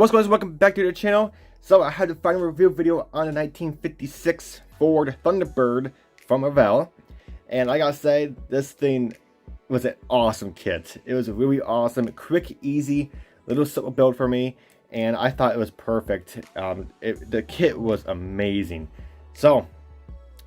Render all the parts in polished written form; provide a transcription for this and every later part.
What's going on? Welcome back to the channel. So I had the final review video on the 1956 Ford Thunderbird from Revell, and I gotta say, this thing was an awesome kit. It was really awesome, quick, easy, little simple build for me, and I thought it was perfect. The kit was amazing. So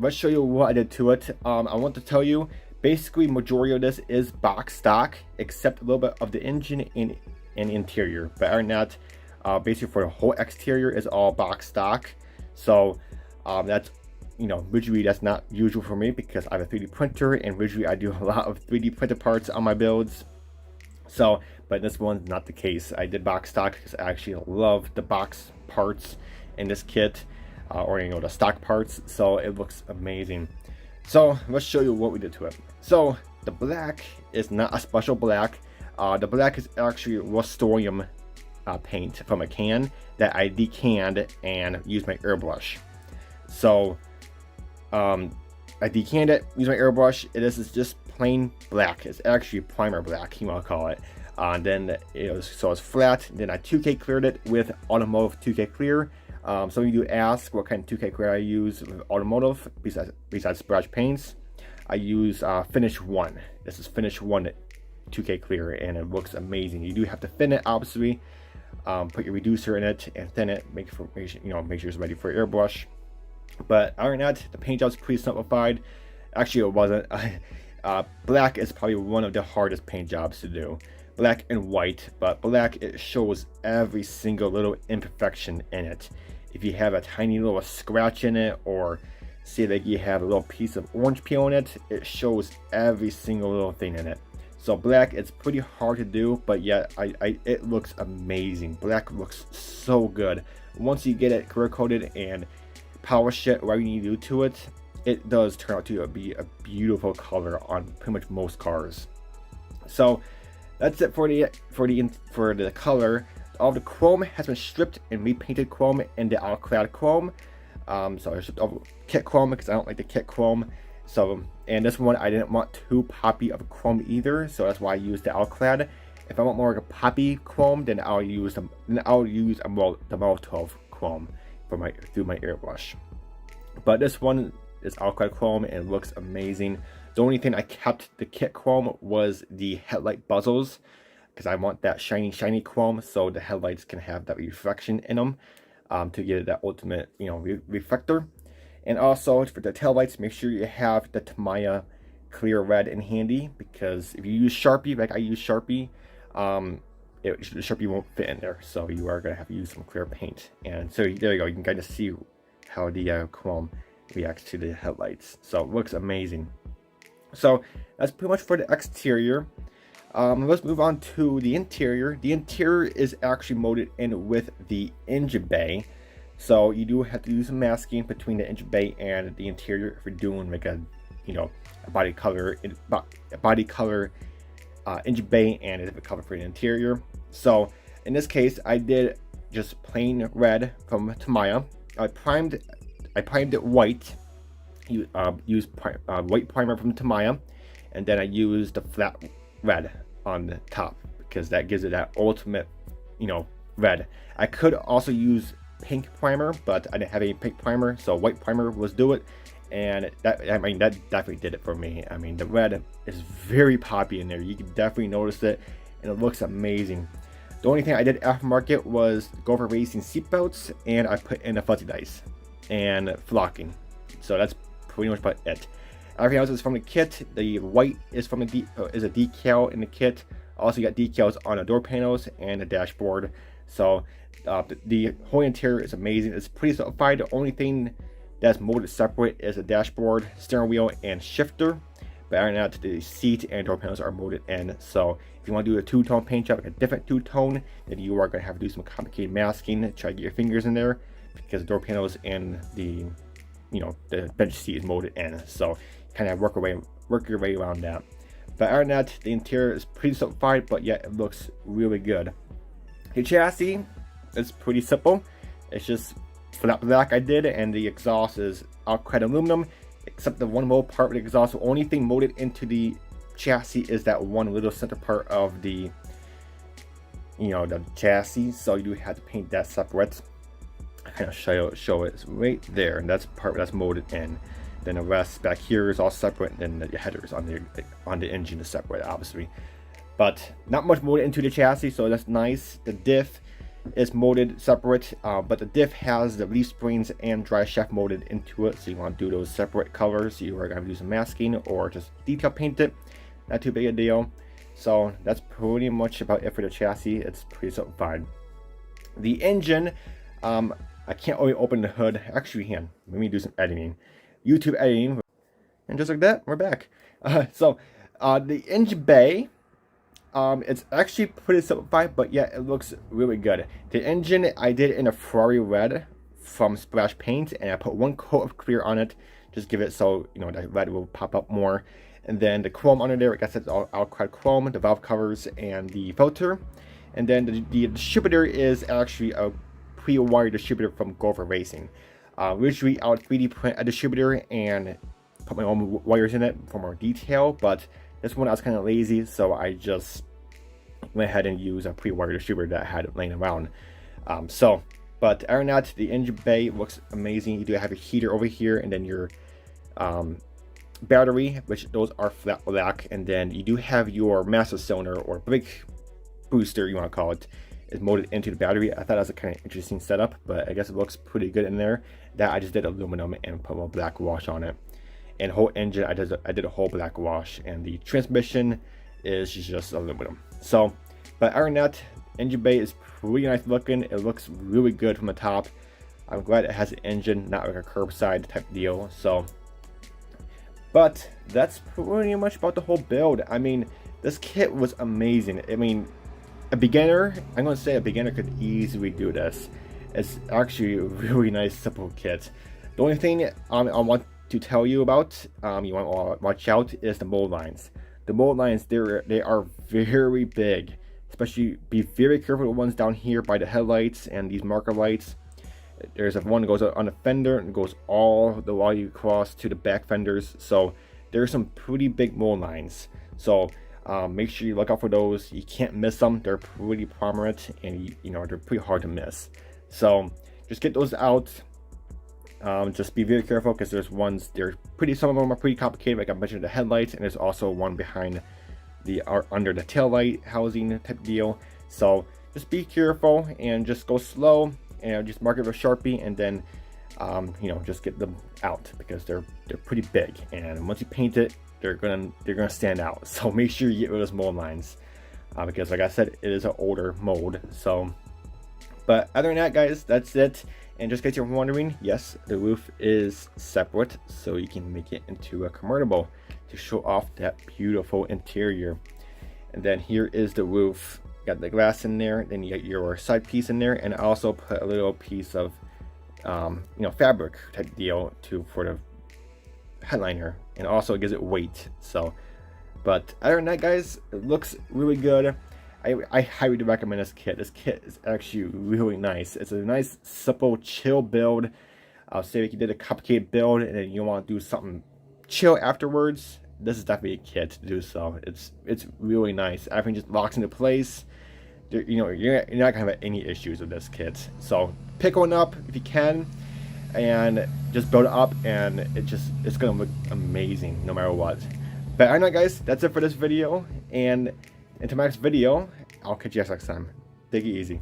let's show you what I did to it. I want to tell you, basically, majority of this is box stock, except a little bit of the engine and interior, but other than that, basically for the whole exterior is all box stock. So that's, visually that's not usual for me because I have a 3D printer, and visually I do a lot of 3D printed parts on my builds. So, but this one's not the case. I did box stock because I actually love the box parts in this kit, or the stock parts. So it looks amazing. So let's show you what we did to it. So the black is not a special black. The black is actually Rust-Oleum paint from a can that I decanned and used my airbrush. So I decanned it, used my airbrush. This is just plain black. It's actually primer black, you want to call it. Then it's flat. Then I 2K cleared it with automotive 2K clear. Some of you ask what kind of 2K clear I use with automotive besides splash paints. I use Finish 1. This is Finish 1 2K clear, and it looks amazing. You do have to thin it, obviously. Put your reducer in it and thin it. Make sure it's ready for your airbrush. But other than that, the paint job is pretty simplified. Actually, it wasn't. Black is probably one of the hardest paint jobs to do. Black and white, but black, it shows every single little imperfection in it. If you have a tiny little scratch in it, or say that you have a little piece of orange peel in it, it shows every single little thing in it. So black, it's pretty hard to do, but yet it looks amazing. Black looks so good. Once you get it clear coated and polish it, what you need to do to it, it does turn out to be a beautiful color on pretty much most cars. So that's it for the color. All the chrome has been stripped and repainted chrome into alclad chrome. So I stripped all kit chrome because I don't like the kit chrome. So, and this one I didn't want too poppy of a chrome either, so that's why I used the alclad. If I want more like a poppy chrome, then I'll use the Model 12 chrome through my airbrush. But this one is alclad chrome and looks amazing. The only thing I kept the kit chrome was the headlight bezels, because I want that shiny chrome so the headlights can have that reflection in them, to get that ultimate reflector. And also for the taillights, make sure you have the Tamiya clear red in handy, because if you use Sharpie, like I use Sharpie, the Sharpie won't fit in there, so you are going to have to use some clear paint. And so there you go, you can kind of see how the chrome reacts to the headlights. So it looks amazing. So that's pretty much for the exterior. Let's move on to the interior. The interior is actually molded in with the engine bay. So you do have to do some masking between the engine bay and the interior if you're doing like a body color engine bay and a different color for the interior. So in this case, I did just plain red from Tamiya. I primed it white. Used white primer from Tamiya, and then I used the flat red on the top because that gives it that ultimate red. I could also use pink primer, but I didn't have any pink primer, so white primer was do it, and that definitely did it for me. I mean, the red is very poppy in there. You can definitely notice it, and it looks amazing. The only thing I did aftermarket was go for racing seatbelts, and I put in a fuzzy dice and flocking. So that's pretty much about it. Everything else is from the kit. The white is from is a decal in the kit. Also, you got decals on the door panels and the dashboard. So the whole interior is amazing. It's pretty simplified. The only thing that's molded separate is the dashboard, steering wheel, and shifter. But other than that, the seat and door panels are molded in. So if you want to do a two-tone paint job, like a different two-tone, then you are going to have to do some complicated masking to try to get your fingers in there, because the door panels and the bench seat is molded in. So kind of work your way around that. But other than that, the interior is pretty simplified, but yet it looks really good. The chassis is pretty simple. It's just flat black I did, and the exhaust is alclad aluminum, except the one mold part of the exhaust. The only thing molded into the chassis is that one little center part of the you know, the chassis, so you do have to paint that separate. I kind of show it right there, and that's part that's molded in. Then the rest back here is all separate, and then the headers on the engine is separate, obviously. But not much molded into the chassis, so that's nice. The diff is molded separate, but the diff has the leaf springs and dry shaft molded into it, so you want to do those separate colors. You are going to do some masking or just detail paint it. Not too big a deal. So that's pretty much about it for the chassis. It's pretty fine. The engine, I can't really open the hood. Actually, let me do some editing, YouTube editing, and just like that, we're back. The engine bay. It's actually pretty simplified, but yeah, it looks really good. The engine I did in a Ferrari red from Splash Paint, and I put one coat of clear on it, just give it so you know the red will pop up more. And then the chrome under there, like I said, it's all outcrad chrome, the valve covers and the filter. And then the distributor is actually a pre-wired distributor from Gopher Racing. Usually I would 3D print a distributor and put my own wires in it for more detail, but this one I was kind of lazy, so I just went ahead and used a pre-wired distributor that I had laying around. But other than that, the engine bay looks amazing. You do have a heater over here, and then your battery, which those are flat black, and then you do have your master cylinder or brake booster, you want to call it, is molded into the battery. I thought that was a kind of interesting setup, but I guess it looks pretty good in there. That I just did aluminum and put a black wash on it. And whole engine, I did a whole black wash, and the transmission is just aluminum. So, but other than that, engine bay is pretty nice looking. It looks really good from the top. I'm glad it has an engine, not like a curbside type deal. So, but that's pretty much about the whole build. I mean, this kit was amazing. I mean, I'm going to say a beginner could easily do this. It's actually a really nice, simple kit. The only thing I want to tell you about, you want to watch out, is the mold lines. The mold lines, they are very big. Especially be very careful with the ones down here by the headlights and these marker lights. There's one that goes on the fender and goes all the way across to the back fenders. So there's some pretty big mold lines. So make sure you look out for those. You can't miss them. They're pretty prominent, and you know they're pretty hard to miss. So just get those out. Just be very careful, because there's ones, some of them are pretty complicated, like I mentioned, the headlights, and there's also one behind under the tail light housing type deal. So just be careful and just go slow, and just mark it with a Sharpie, and then you know, just get them out, because they're pretty big, and once you paint it, they're gonna stand out. So make sure you get rid of those mold lines, because like I said, it is an older mold. So, but other than that, guys, that's it. And just in case you're wondering, yes, the roof is separate, so you can make it into a convertible to show off that beautiful interior. And then here is the roof. Got the glass in there, then you get your side piece in there, and I also put a little piece of you know, fabric type deal for the headliner, and also it gives it weight. So, but other than that, guys, it looks really good. I highly recommend this kit. This kit is actually really nice. It's a nice, simple, chill build. I'll say if you did a complicated build and then you want to do something chill afterwards, this is definitely a kit to do so. It's really nice. Everything just locks into place. You know, you're not gonna have any issues with this kit. So pick one up if you can, and just build it up, and it's gonna look amazing no matter what. But I know, guys, that's it for this video, and until my next video, I'll catch you guys next time. Take it easy.